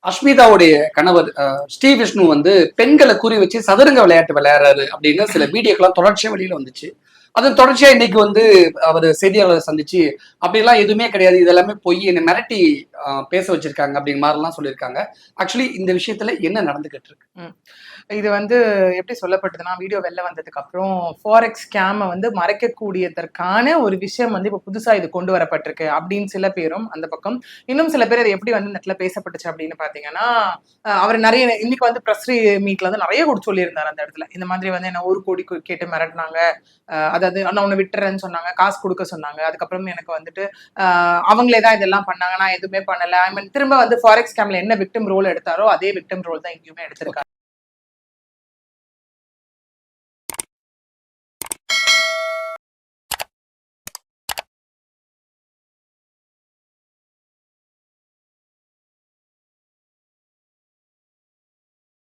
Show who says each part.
Speaker 1: அஷ்மிதாவுடைய கணவர் ஸ்ரீ விஷ்ணு வந்து பெண்களை குறி வச்சு சதுரங்க விளையாட்டு விளையாடுறாரு அப்படின்னு சில வீடியோக்கெல்லாம் தொடர்ச்சியா வெளியில வந்துச்சு. அது தொடர்ச்சியா இன்னைக்கு வந்து அவர் செய்தியாளரை சந்திச்சு அப்படிலாம் எதுவுமே கிடையாது, இதெல்லாமே பொய், என்னை மிரட்டி பேச வச்சிருக்காங்க அப்படிங்கிற மாதிரிலாம் சொல்லியிருக்காங்க. ஆக்சுவலி இந்த விஷயத்துல என்ன நடந்துகிட்டு இருக்கு?
Speaker 2: இது வந்து எப்படி சொல்லப்பட்டதுன்னா, வீடியோ வெளில வந்ததுக்கு அப்புறம் ஃபாரெக்ஸ் ஸ்கேமை வந்து மறைக்கக்கூடியதற்கான ஒரு விஷயம் வந்து இப்போ புதுசா இது கொண்டு வரப்பட்டிருக்கு அப்படின்னு சில பேரும் அந்த பக்கம். இன்னும் சில பேர் அது எப்படி வந்து நெட்ல பேசப்பட்டுச்சு அப்படின்னு பாத்தீங்கன்னா, அவர் நிறைய இன்னைக்கு வந்து பிரஸ் மீட்ல வந்து நிறைய கூட சொல்லியிருந்தார் அந்த இடத்துல. இந்த மாதிரி வந்து என்ன 1 கோடி கேட்டு மிரட்டினாங்க, அதாவது நான் உன்னை விட்டுறேன்னு சொன்னாங்க, காசு கொடுக்க சொன்னாங்க, அதுக்கப்புறம் எனக்கு வந்துட்டு அவங்களே தான் இதெல்லாம் பண்ணாங்க, நான் எதுவுமே பண்ணல. ஐ மீன் திரும்ப வந்து ஃபாரெக்ஸ் ஸ்கேம்ல என்ன விக்டிம் ரோல் எடுத்தாரோ அதே விக்டிம் ரோல் தான் இங்கேயுமே எடுத்திருக்காங்க.